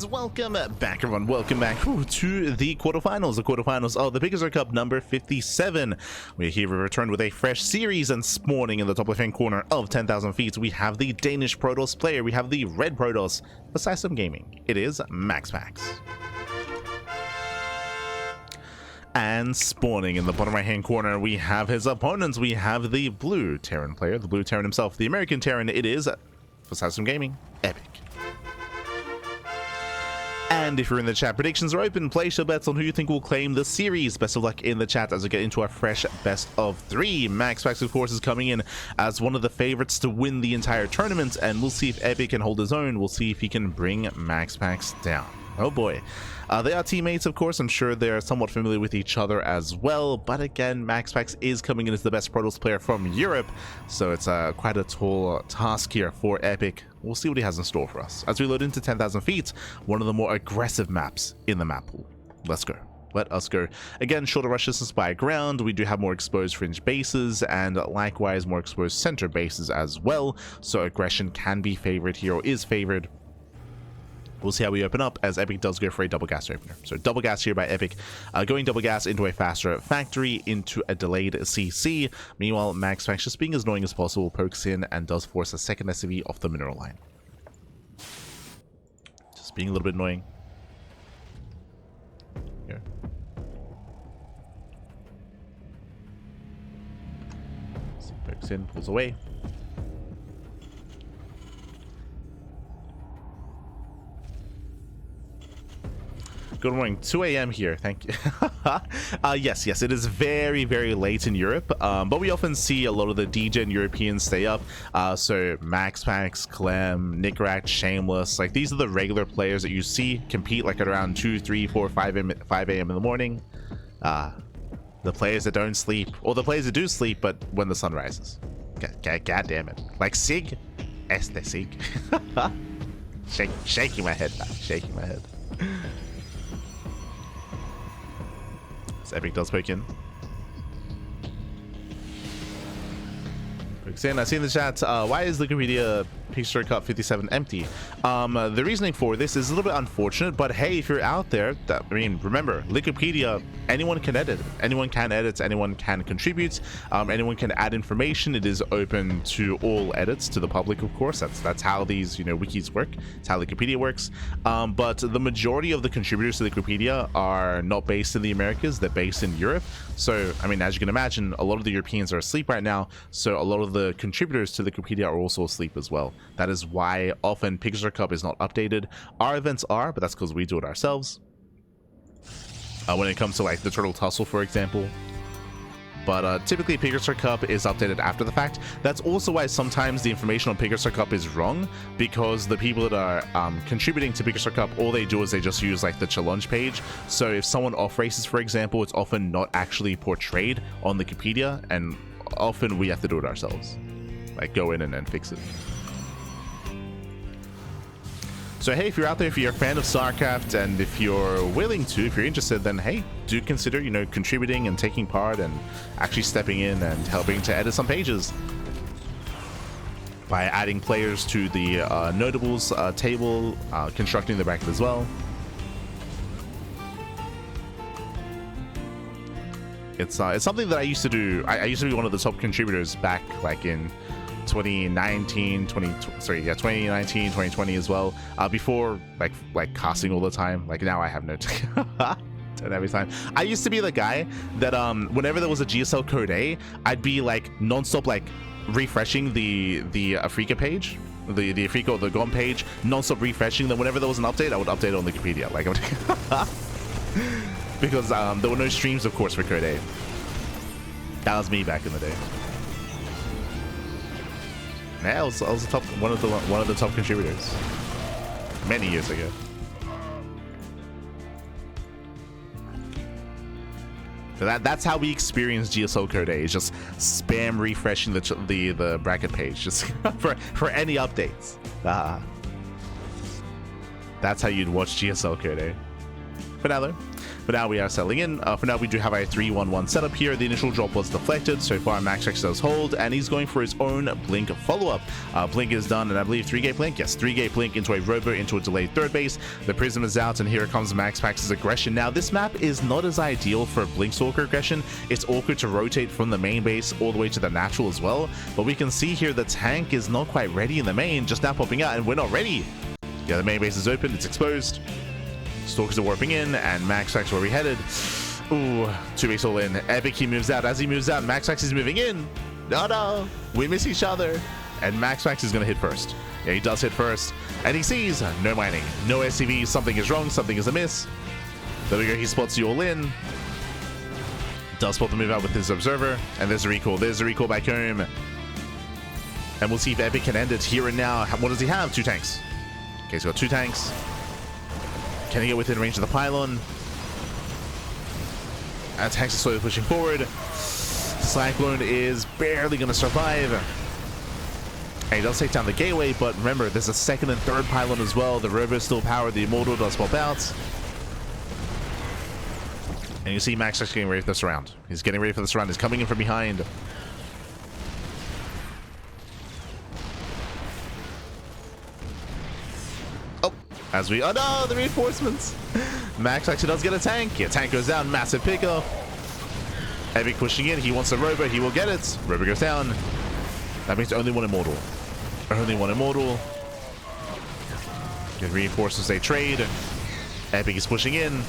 and welcome back, everyone. Welcome back to the quarterfinals of the PiGosaur Cup number 57. We're here, we returned with a fresh series, and spawning in the top left-hand corner of 10,000 feet, we have the Danish Protoss player. We have the red Protoss for System Gaming. It is MaxPax. And spawning in the bottom right-hand corner, we have his opponents. We have the blue Terran player, the blue Terran himself, the American Terran. It is, for System Gaming, Epic. And if you're in the chat, predictions are open. Place your bets on who you think will claim the series. Best of luck in the chat as we get into our fresh best of three. MaxPax, of course, is coming in as one of the favorites to win the entire tournament, and we'll see if Epic can hold his own. We'll see if he can bring MaxPax down. Oh boy. They are teammates, of course. I'm sure they're somewhat familiar with each other as well. But again, MaxPax is coming in as the best Protoss player from Europe, so it's quite a tall task here for Epic. We'll see what he has in store for us as we load into 10,000 feet, one of the more aggressive maps in the map pool. Let's go. Let us go. Again, shorter rush distance by ground. We do have more exposed fringe bases and likewise more exposed center bases as well. So aggression can be favored here, or is favored. We'll see how we open up, as Epic does go for a double gas opener. So double gas here by Epic, going double gas into a faster factory, into a delayed CC. Meanwhile, MaxPax, just being as annoying as possible, pokes in and does force a second SCV off the mineral line. Just being a little bit annoying. Here. So pokes in, pulls away. Good morning, 2 a.m. here, thank you. Yes, it is very, very late in Europe, but we often see a lot of the DGen Europeans stay up. So MaxPax, Clem, Nickrat, Shameless, like these are the regular players that you see compete like at around 2, 3, 4, 5 a.m. in the morning. The players that don't sleep, or the players that do sleep, but when the sun rises. God damn it. Like Sig, este Sig. Shaking my head, man. Shaking my head. So Epic does poke in. Pokes in. I see in the chat, why is the Wikipedia PiGosaur Cup 57 empty? The reasoning for this is a little bit unfortunate, but hey, if you're out there, remember, Wikipedia, anyone can edit. Anyone can edit, anyone can contribute, anyone can add information. It is open to all edits, to the public, of course. That's how these, wikis work. It's how Wikipedia works. But the majority of the contributors to Wikipedia are not based in the Americas, they're based in Europe. So, as you can imagine, a lot of the Europeans are asleep right now, so a lot of the contributors to the Wikipedia are also asleep as well. That is why often PiGosaur Cup is not updated. Our events are, but that's because we do it ourselves. When it comes to like the Turtle Tussle, for example. But typically PiGosaur Cup is updated after the fact. That's also why sometimes the information on PiGosaur Cup is wrong, because the people that are contributing to PiGosaur Cup, all they do is they just use like the challenge page. So if someone off races, for example, it's often not actually portrayed on the Wikipedia, and often we have to do it ourselves. Like go in and then fix it. So hey, if you're out there, if you're a fan of StarCraft, and if you're willing to, if you're interested, then hey, do consider, contributing and taking part and actually stepping in and helping to edit some pages by adding players to the notables table, constructing the bracket as well. It's something that I used to do. I used to be one of the top contributors back like in 2019, 2020 as well, before like casting all the time. Like now I have no don't have any time. I used to be the guy that whenever there was a GSL code A, I'd be like non-stop like refreshing the Africa page, the Africa or the GOM page, non-stop refreshing. Then whenever there was an update, I would update it on the Wikipedia, like because there were no streams, of course, for code A. That was me back in the day. Yeah, I was a top, one of the top contributors many years ago. So that's how we experience GSL Code A, is just spam refreshing the bracket page just for any updates. That's how you'd watch GSL Code A. But now though, For now, we are settling in. For now, we do have a 3-1-1 setup here. The initial drop was deflected. So far, MaxPax does hold, and he's going for his own Blink follow-up. Blink is done, and I believe 3-gate Blink. Yes, 3-gate Blink into a Robo, into a delayed third base. The Prism is out, and here comes MaxPax's aggression. Now, this map is not as ideal for Blink Stalker aggression. It's awkward to rotate from the main base all the way to the natural as well. But we can see here the tank is not quite ready in the main, just now popping out, and we're not ready. Yeah, the main base is open. It's exposed. Stalkers are warping in, and MaxPax where we headed. Ooh, 2-base all in. Epic, he moves out. As he moves out, MaxPax is moving in. No, we miss each other. And MaxPax is going to hit first. Yeah, he does hit first. And he sees no mining, no SCV. Something is wrong. Something is amiss. There we go. He spots you all in. Does spot the move out with his observer. And there's a recall. There's a recall back home. And we'll see if Epic can end it here and now. What does he have? 2 tanks. Okay, he's got 2 tanks. Can he get within range of the pylon? And tanks are slowly pushing forward. Cyclone is barely going to survive. And he does take down the gateway, but remember, there's a 2nd and 3rd pylon as well. The Robo is still powered. The Immortal does pop out. And you see MaxPax getting ready for this round. He's getting ready for this round. He's coming in from behind. As we, oh no, the reinforcements. Max actually does get a tank. Yeah, tank goes down, massive pickoff. Epic pushing in, he wants a Robo, he will get it. Robo goes down. That means only one Immortal. Only one Immortal. Good reinforcements, they trade. Epic is pushing in.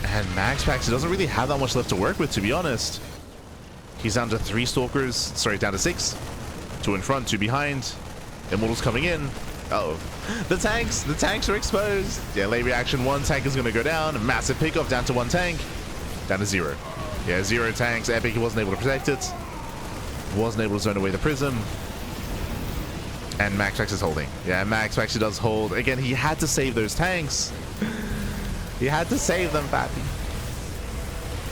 And MaxPax doesn't really have that much left to work with, to be honest. He's down to 3 Stalkers, sorry, down to 6. 2 in front, 2 behind. Immortals coming in. Uh oh, the tanks are exposed. Yeah, late reaction, 1 tank is going to go down. Massive pickoff down to 1 tank. Down to 0. Yeah, 0 tanks. Epic, he wasn't able to protect it. Wasn't able to zone away the Prism. And MaxPax is holding. Yeah, MaxPax does hold. Again, he had to save those tanks. He had to save them, Pappy.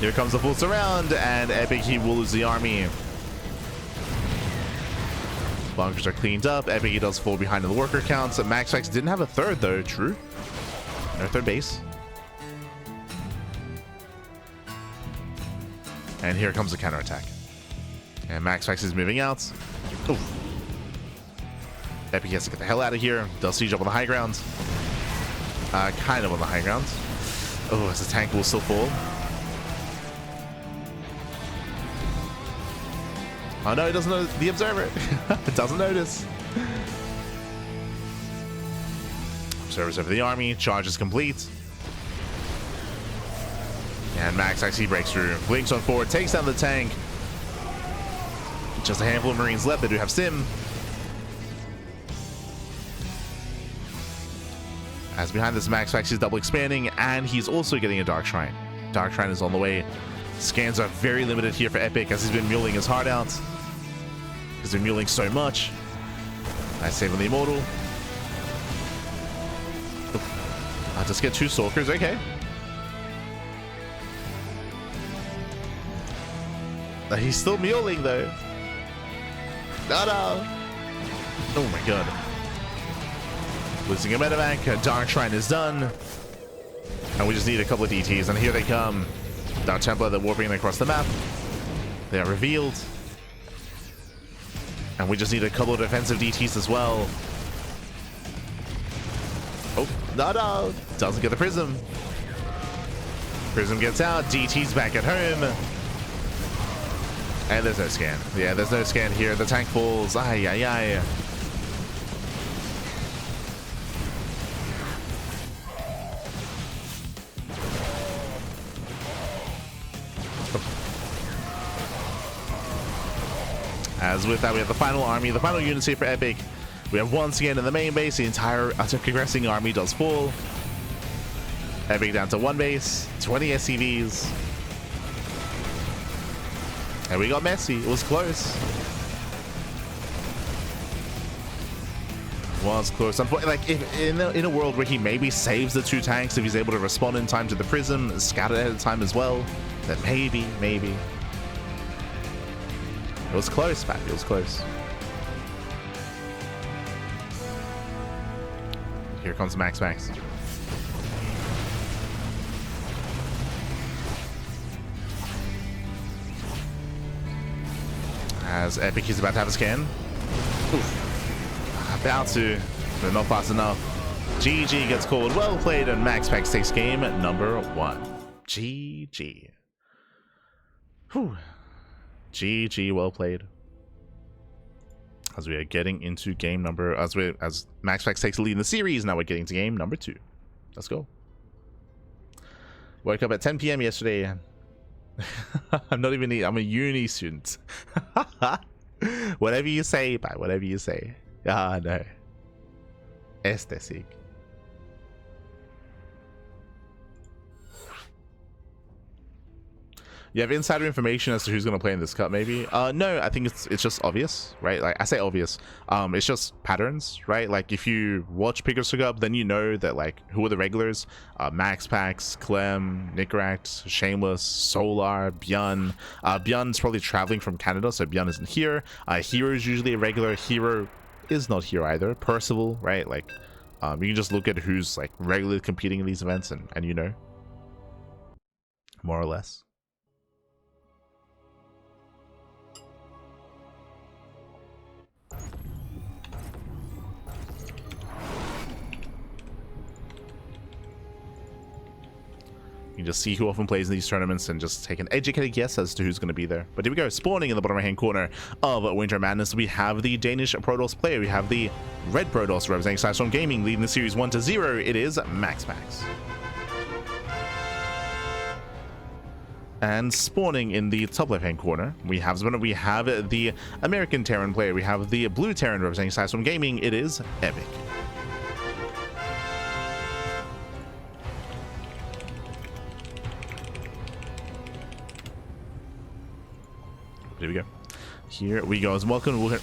Here comes the full surround, and Epic, he will lose the army. Bunkers are cleaned up. Epic, he does fall behind in the worker counts. MaxPax didn't have a 3rd though. True. No 3rd base. And here comes the counterattack. And MaxPax is moving out. Oof. Epic has to get the hell out of here. They'll siege up on the high ground. Kind of on the high ground. Oh, as the tank will still fall. Oh no, he doesn't know the observer. It doesn't notice. Observers over the army. Charge is complete. And Max actually breaks through. Blinks on forward. Takes down the tank. Just a handful of Marines left. They do have Sim. As behind this, MaxPax is double expanding. And he's also getting a Dark Shrine. Dark Shrine is on the way. Scans are very limited here for Epic as he's been muling his heart out. He's been muling so much. Nice save on the Immortal. I'll just get 2 Stalkers, okay. He's still muling though. No. Oh my god. Losing a medevac. Dark Shrine is done. And we just need a couple of DTs, and here they come. Dark Templar, they're warping across the map. They are revealed. And we just need a couple of defensive DTs as well. Oh, no. Doesn't get the Prism. Prism gets out. DT's back at home. And there's no scan. Yeah, there's no scan here. The tank falls. Ay. As with that, we have the final army, the final units here for Epic. We have 1 scan in the main base. The entire progressing army does fall. Epic down to 1 base, 20 SCVs. And we got messy. It was close. Was close. Unfortunately, like if in a world where he maybe saves the 2 tanks, if he's able to respond in time to the Prism, scout it ahead of time as well, then maybe. It was close, Pat. It was close. Here comes MaxPax. As Epic is about to have a scan. Oof. About to, but not fast enough. GG gets called. Well played, and MaxPax takes game number 1. GG. Whew. GG, well played. As we are getting into game number, as MaxPax takes the lead in the series, now we're getting to game number 2. Let's go. Woke up at 10 p.m. yesterday. I'm a uni student. Whatever you say, bye. Whatever you say. Ah, no. Sick. You have insider information as to who's going to play in this cup, maybe? No, I think it's just obvious, right? Like, I say obvious. It's just patterns, right? Like, if you watch PiGosaur Cup, then you know that, like, who are the regulars? MaxPax, Clem, Nicaract, Shameless, Solar, Björn. Björn's probably traveling from Canada, so Björn isn't here. Hero is usually a regular. Hero is not here either. Percival, right? Like, you can just look at who's, like, regularly competing in these events, and you know. More or less. You can just see who often plays in these tournaments and just take an educated guess as to who's going to be there. But here we go, spawning in the bottom right hand corner of Winter Madness, we have the Danish Protoss player. We have the red Protoss representing StarCraft Gaming, leading the series 1-0. It is MaxPax. And spawning in the top left hand corner, we have the American Terran player. We have the blue Terran representing StarCraft Gaming. It is Epic. Here we go. Here we go.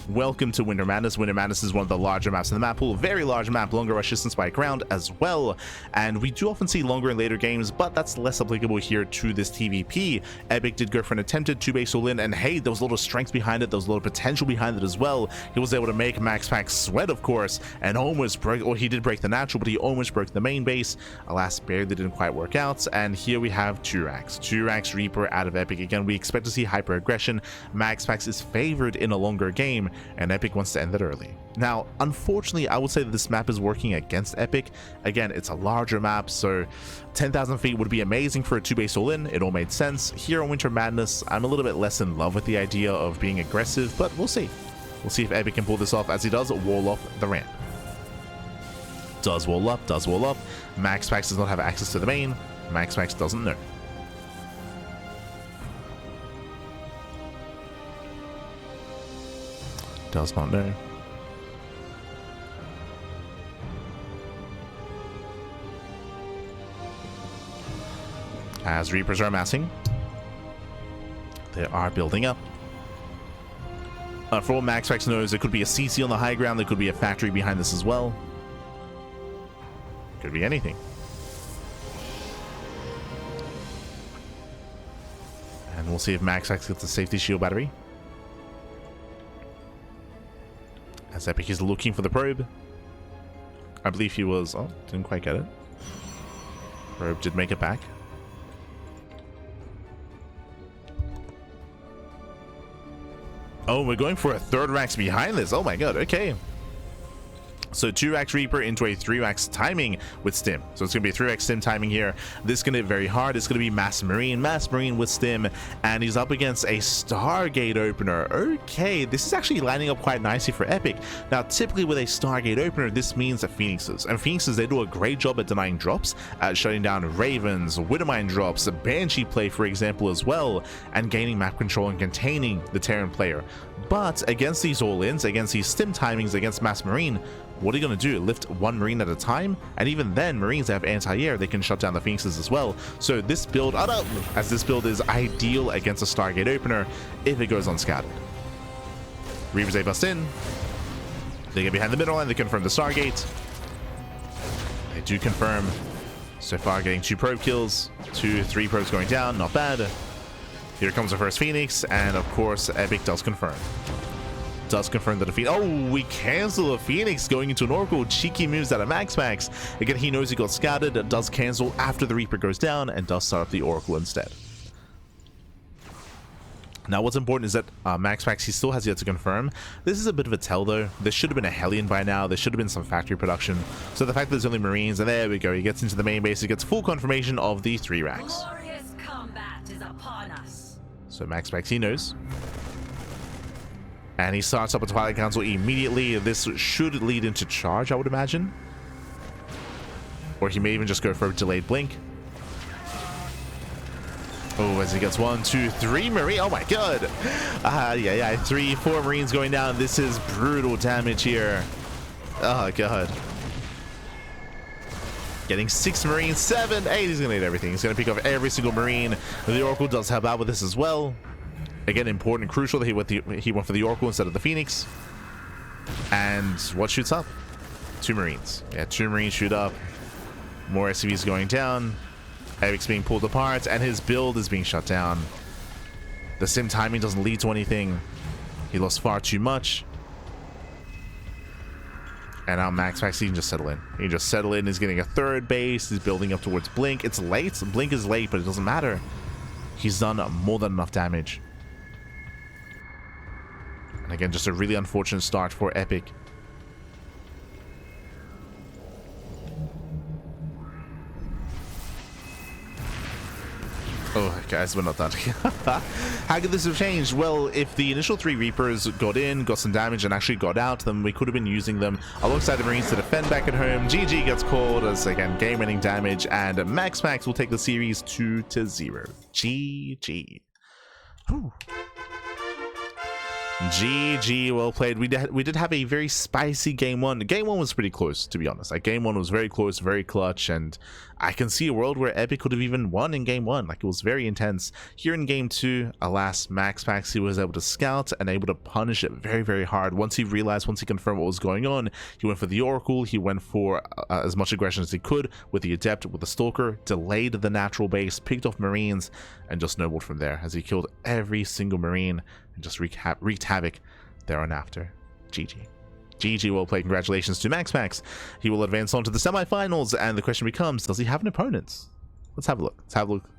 Welcome to Winter Madness. Winter Madness is one of the larger maps in the map pool. Very large map, longer rush distance by ground as well. And we do often see longer in later games, but that's less applicable here to this TVP. Epic did go for an attempted 2-base all-in, and hey, there was a lot of strength behind it. There was a lot of potential behind it as well. He was able to make MaxPax sweat, of course, and almost broke, or he did break the natural, but he almost broke the main base. Alas, barely didn't quite work out. And here we have Turax Reaper out of Epic. Again, we expect to see hyper aggression. MaxPax is favored in a longer game, and Epic wants to end it early. Now, unfortunately, I would say that this map is working against Epic. Again, it's a larger map, so 10,000 feet would be amazing for a 2-base all-in. It all made sense. Here on Winter Madness, I'm a little bit less in love with the idea of being aggressive, but we'll see. We'll see if Epic can pull this off, as he does wall off the ramp. Does wall up. MaxPax does not have access to the main. MaxPax doesn't know. Does not know. As Reapers are amassing, they are building up. For all MaxPax knows, it could be a CC on the high ground, there could be a factory behind this as well. Could be anything. And we'll see if MaxPax gets a safety shield battery. As Epic is looking for the probe. I believe he was... Oh, didn't quite get it. Probe did make it back. Oh, we're going for a third Rax behind this. Oh my god, okay. So 2-Rax Reaper into a 3-Rax timing with Stim. So it's going to be a 3-Rax Stim timing here. This is going to be very hard. It's going to be Mass Marine with Stim. And he's up against a Stargate opener. Okay, this is actually lining up quite nicely for Epic. Now, typically with a Stargate opener, this means that Phoenixes. And Phoenixes, they do a great job at denying drops, at shutting down Ravens, Widowmine drops, a Banshee play, for example, as well, and gaining map control and containing the Terran player. But against these all-ins, against these Stim timings, against Mass Marine, what are you going to do? Lift one Marine at a time? And even then, Marines that have anti-air, they can shut down the Phoenixes as well. So this build, as this build is ideal against a Stargate opener if it goes unscattered. Reapers, they bust in. They get behind the middle line, they confirm the Stargate. They do confirm. So far, getting 2 probe kills, 3 probes going down, not bad. Here comes the first Phoenix, and of course, Epic does confirm. Does confirm the defeat. Oh, we cancel a Phoenix going into an Oracle. Cheeky moves out of MaxPax. Again, he knows he got scouted, does cancel after the Reaper goes down, and does start up the Oracle instead. Now, what's important is that MaxPax, he still has yet to confirm. This is a bit of a tell, though. There should have been a Hellion by now. There should have been some factory production. So the fact that there's only Marines, and there we go. He gets into the main base. He gets full confirmation of the 3 racks. Glorious combat is upon us. So MaxPax, he knows. And he starts up a Twilight Council immediately. This should lead into charge, I would imagine. Or he may even just go for a delayed blink. Oh, as he gets 1, 2, 3 Marine. Oh my god. Yeah. 3, 4 Marines going down. This is brutal damage here. Oh god. Getting 6 Marines, 7, 8. He's gonna hit everything. He's gonna pick off every single Marine. The Oracle does help out with this as well. Again, important and crucial that he went for the Oracle instead of the Phoenix. And what shoots up? 2 Marines. Yeah, 2 Marines shoot up. More SCVs going down. Eric's being pulled apart, and his build is being shut down. The sim timing doesn't lead to anything. He lost far too much. And now MaxPax, he can just settle in. He can just settle in. He's getting a 3rd base. He's building up towards Blink. It's late. Blink is late, but it doesn't matter. He's done more than enough damage. And again, just a really unfortunate start for Epic. Oh, guys, we're not done. How could this have changed? Well, if the initial 3 Reapers got in, got some damage, and actually got out, then we could have been using them alongside the Marines to defend back at home. GG gets called as, again, game-winning damage, and MaxPax will take the series 2-0. GG. Whew. GG, well played. We did have a very spicy game 1. Game 1 was pretty close, to be honest. Like, game 1 was very close, very clutch, and I can see a world where Epic could have even won in game 1. Like, it was very intense. Here in game 2, alas, MaxPax, he was able to scout and able to punish it very, very hard. Once he confirmed what was going on, he went for the Oracle. He went for as much aggression as he could with the Adept, with the Stalker, delayed the natural base, picked off Marines, and just snowballed from there as he killed every single Marine and just wreaked havoc there on after. GG. GG, well played. Congratulations to MaxPax. He will advance on to the semifinals, and the question becomes, does he have an opponent? Let's have a look. Let's have a look.